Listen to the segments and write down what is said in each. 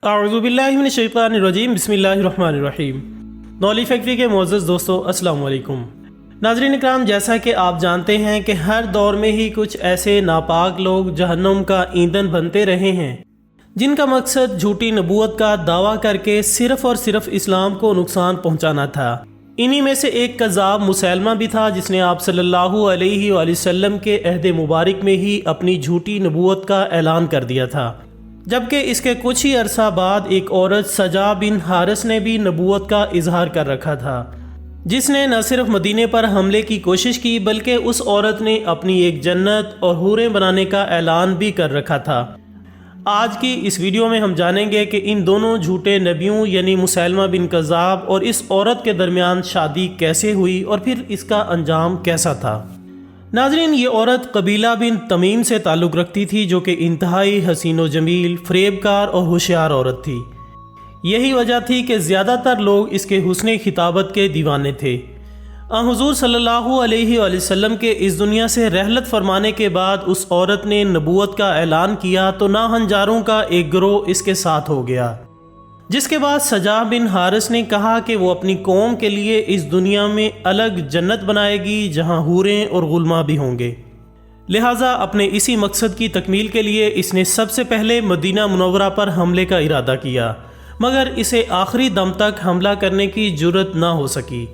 اعوذ باللہ من الشیطان الرجیم، بسم اللہ الرحمن الرحیم۔ نولی فیکٹری کے معزز دوستو، السلام علیکم۔ ناظرین اکرام، جیسا کہ آپ جانتے ہیں کہ ہر دور میں ہی کچھ ایسے ناپاک لوگ جہنم کا ایندھن بنتے رہے ہیں جن کا مقصد جھوٹی نبوت کا دعویٰ کر کے صرف اور صرف اسلام کو نقصان پہنچانا تھا۔ انہی میں سے ایک کذاب مسیلمہ بھی تھا جس نے آپ صلی اللہ علیہ وآلہ وسلم کے عہد مبارک میں ہی اپنی جھوٹی نبوت کا اعلان کر دیا تھا، جبکہ اس کے کچھ ہی عرصہ بعد ایک عورت سجا بن حارث نے بھی نبوت کا اظہار کر رکھا تھا، جس نے نہ صرف مدینے پر حملے کی کوشش کی بلکہ اس عورت نے اپنی ایک جنت اور حوریں بنانے کا اعلان بھی کر رکھا تھا۔ آج کی اس ویڈیو میں ہم جانیں گے کہ ان دونوں جھوٹے نبیوں یعنی مسیلمہ بن کذاب اور اس عورت کے درمیان شادی کیسے ہوئی اور پھر اس کا انجام کیسا تھا۔ ناظرین، یہ عورت قبیلہ بن تمیم سے تعلق رکھتی تھی جو کہ انتہائی حسین و جمیل، فریب کار اور ہوشیار عورت تھی۔ یہی وجہ تھی کہ زیادہ تر لوگ اس کے حسن خطابت کے دیوانے تھے۔ حضور صلی اللہ علیہ وآلہ وسلم کے اس دنیا سے رحلت فرمانے کے بعد اس عورت نے نبوت کا اعلان کیا تو ناہنجاروں کا ایک گروہ اس کے ساتھ ہو گیا، جس کے بعد سجا بن حارث نے کہا کہ وہ اپنی قوم کے لیے اس دنیا میں الگ جنت بنائے گی جہاں حوریں اور غلماں بھی ہوں گے۔ لہٰذا اپنے اسی مقصد کی تکمیل کے لیے اس نے سب سے پہلے مدینہ منورہ پر حملے کا ارادہ کیا، مگر اسے آخری دم تک حملہ کرنے کی جرأت نہ ہو سکی،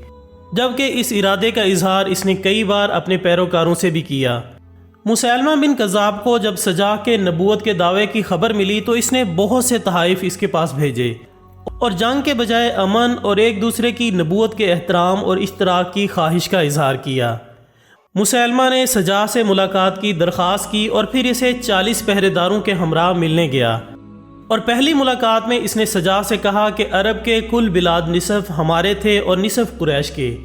جبکہ اس ارادے کا اظہار اس نے کئی بار اپنے پیروکاروں سے بھی کیا۔ مسیلمہ بن کذاب کو جب سجا کے نبوت کے دعوے کی خبر ملی تو اس نے بہت سے تحائف اس کے پاس بھیجے اور جنگ کے بجائے امن اور ایک دوسرے کی نبوت کے احترام اور اشتراک کی خواہش کا اظہار کیا۔ مسیلمہ نے سجا سے ملاقات کی درخواست کی اور پھر اسے 40 پہرے داروں کے ہمراہ ملنے گیا، اور پہلی ملاقات میں اس نے سجا سے کہا کہ عرب کے کل بلاد نصف ہمارے تھے اور نصف قریش کے،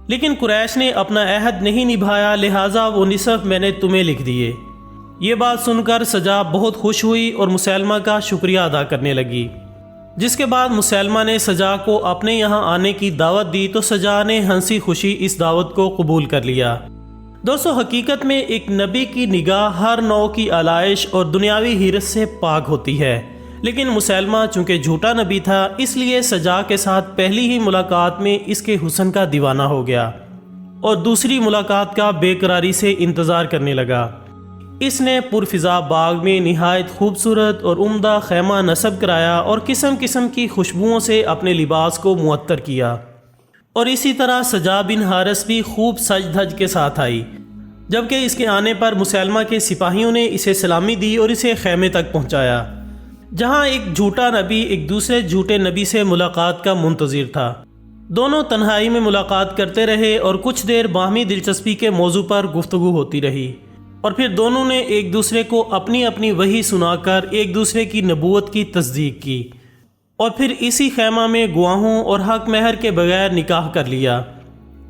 لیکن قریش نے اپنا عہد نہیں نبھایا، لہٰذا وہ نصف میں نے تمہیں لکھ دیے۔ یہ بات سن کر سجا بہت خوش ہوئی اور مسیلمہ کا شکریہ ادا کرنے لگی، جس کے بعد مسیلمہ نے سجا کو اپنے یہاں آنے کی دعوت دی تو سجا نے ہنسی خوشی اس دعوت کو قبول کر لیا۔ دوستو، حقیقت میں ایک نبی کی نگاہ ہر نوع کی آلائش اور دنیاوی حرص سے پاک ہوتی ہے، لیکن مسیلمہ چونکہ جھوٹا نبی تھا اس لیے سجا کے ساتھ پہلی ہی ملاقات میں اس کے حسن کا دیوانہ ہو گیا اور دوسری ملاقات کا بے قراری سے انتظار کرنے لگا۔ اس نے پرفضا باغ میں نہایت خوبصورت اور عمدہ خیمہ نصب کرایا اور قسم قسم کی خوشبوؤں سے اپنے لباس کو معطر کیا، اور اسی طرح سجا بن حارث بھی خوب سج دھج کے ساتھ آئی، جبکہ اس کے آنے پر مسیلمہ کے سپاہیوں نے اسے سلامی دی اور اسے خیمے تک پہنچایا، جہاں ایک جھوٹا نبی ایک دوسرے جھوٹے نبی سے ملاقات کا منتظر تھا۔ دونوں تنہائی میں ملاقات کرتے رہے اور کچھ دیر باہمی دلچسپی کے موضوع پر گفتگو ہوتی رہی، اور پھر دونوں نے ایک دوسرے کو اپنی اپنی وحی سنا کر ایک دوسرے کی نبوت کی تصدیق کی، اور پھر اسی خیمہ میں گواہوں اور حق مہر کے بغیر نکاح کر لیا۔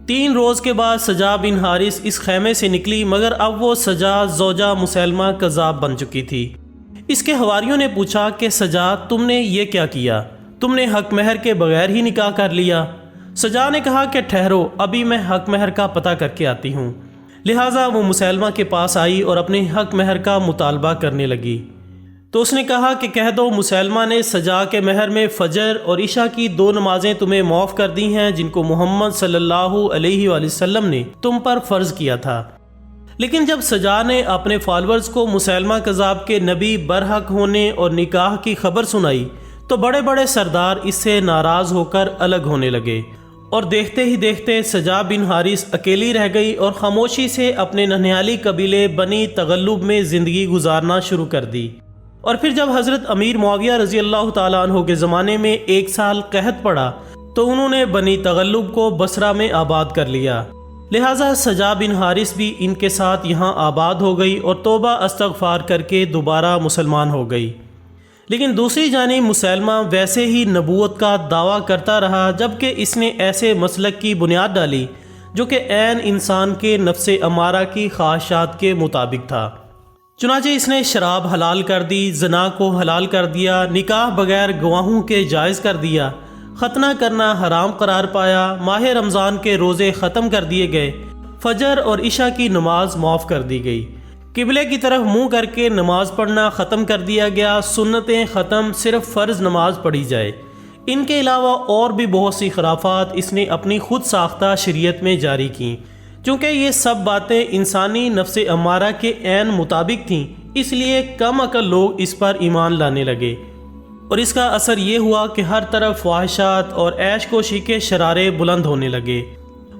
3 روز کے بعد سجا بن حارث اس خیمے سے نکلی، مگر اب وہ سجا زوجہ مسیلمہ کذاب بن چکی تھی۔ اس کے حواریوں نے پوچھا کہ سجا، تم نے یہ کیا کیا؟ تم نے حق مہر کے بغیر ہی نکاح کر لیا؟ سجا نے کہا کہ ٹھہرو، ابھی میں حق مہر کا پتہ کر کے آتی ہوں۔ لہٰذا وہ مسیلمہ کے پاس آئی اور اپنے حق مہر کا مطالبہ کرنے لگی، تو اس نے کہا کہ کہہ دو مسیلمہ نے سجا کے مہر میں فجر اور عشاء کی 2 نمازیں تمہیں معاف کر دی ہیں جن کو محمد صلی اللہ علیہ وآلہ وسلم نے تم پر فرض کیا تھا۔ لیکن جب سجا نے اپنے فالورز کو مسیلمہ کذاب کے نبی برحق ہونے اور نکاح کی خبر سنائی تو بڑے بڑے سردار اس سے ناراض ہو کر الگ ہونے لگے، اور دیکھتے ہی دیکھتے سجا بن حارث اکیلی رہ گئی اور خاموشی سے اپنے ننھیالی قبیلے بنی تغلب میں زندگی گزارنا شروع کر دی۔ اور پھر جب حضرت امیر معاویہ رضی اللہ تعالیٰ عنہ کے زمانے میں 1 سال قحط پڑا تو انہوں نے بنی تغلب کو بصرہ میں آباد کر لیا، لہٰذا سجا بن حارث بھی ان کے ساتھ یہاں آباد ہو گئی اور توبہ استغفار کر کے دوبارہ مسلمان ہو گئی۔ لیکن دوسری جانب مسیلمہ ویسے ہی نبوت کا دعویٰ کرتا رہا، جبکہ اس نے ایسے مسلک کی بنیاد ڈالی جو کہ عین انسان کے نفس امارہ کی خواہشات کے مطابق تھا۔ چنانچہ اس نے شراب حلال کر دی، زنا کو حلال کر دیا، نکاح بغیر گواہوں کے جائز کر دیا، ختنہ کرنا حرام قرار پایا، ماہ رمضان کے روزے ختم کر دیے گئے، فجر اور عشاء کی نماز معاف کر دی گئی، قبلے کی طرف منہ کر کے نماز پڑھنا ختم کر دیا گیا، سنتیں ختم، صرف فرض نماز پڑھی جائے۔ ان کے علاوہ اور بھی بہت سی خرافات اس نے اپنی خود ساختہ شریعت میں جاری کیں۔ چونکہ یہ سب باتیں انسانی نفس امارہ کے عین مطابق تھیں، اس لیے کم عقل لوگ اس پر ایمان لانے لگے، اور اس کا اثر یہ ہوا کہ ہر طرف فواہشات اور عیش کوشی کے شرارے بلند ہونے لگے،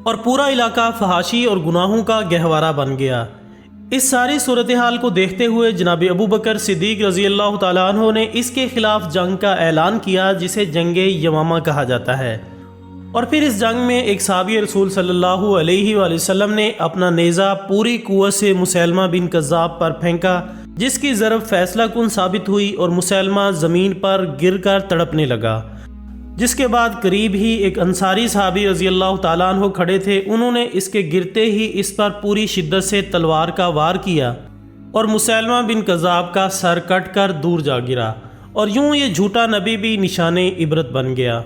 اور پورا علاقہ فحاشی اور گناہوں کا گہوارہ بن گیا۔ اس ساری صورتحال کو دیکھتے ہوئے جناب ابو بکر صدیق رضی اللہ تعالیٰ عنہ نے اس کے خلاف جنگ کا اعلان کیا، جسے جنگ یمامہ کہا جاتا ہے۔ اور پھر اس جنگ میں ایک صحابی رسول صلی اللہ علیہ وآلہ وسلم نے اپنا نیزہ پوری قوت سے مسیلمہ بن کذاب پر پھینکا، جس کی ضرب فیصلہ کن ثابت ہوئی اور مسیلمہ زمین پر گر کر تڑپنے لگا۔ جس کے بعد قریب ہی ایک انصاری صحابی رضی اللہ تعالیٰ عنہ کھڑے تھے، انہوں نے اس کے گرتے ہی اس پر پوری شدت سے تلوار کا وار کیا، اور مسیلمہ بن کذاب کا سر کٹ کر دور جا گرا، اور یوں یہ جھوٹا نبی بھی نشان عبرت بن گیا۔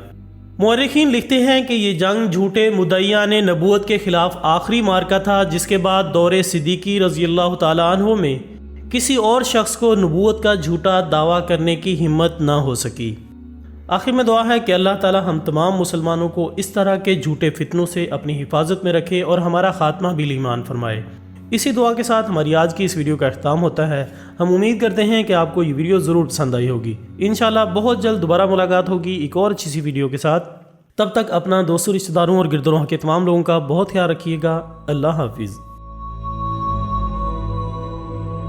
مورخین لکھتے ہیں کہ یہ جنگ جھوٹے مدعیان نبوت کے خلاف آخری معرکہ تھا، جس کے بعد دور صدیقی رضی اللہ تعالیٰ عنہ میں کسی اور شخص کو نبوت کا جھوٹا دعویٰ کرنے کی ہمت نہ ہو سکی۔ آخر میں دعا ہے کہ اللہ تعالی ہم تمام مسلمانوں کو اس طرح کے جھوٹے فتنوں سے اپنی حفاظت میں رکھے اور ہمارا خاتمہ بھی ایمان فرمائے۔ اسی دعا کے ساتھ ہماری آج کی اس ویڈیو کا اختتام ہوتا ہے۔ ہم امید کرتے ہیں کہ آپ کو یہ ویڈیو ضرور پسند آئی ہوگی۔ انشاءاللہ بہت جلد دوبارہ ملاقات ہوگی ایک اور اچھی سی ویڈیو کے ساتھ۔ تب تک اپنا دوستوں، رشتہ داروں اور گرد و نواح کے تمام لوگوں کا بہت خیال رکھیے گا۔ اللہ حافظ۔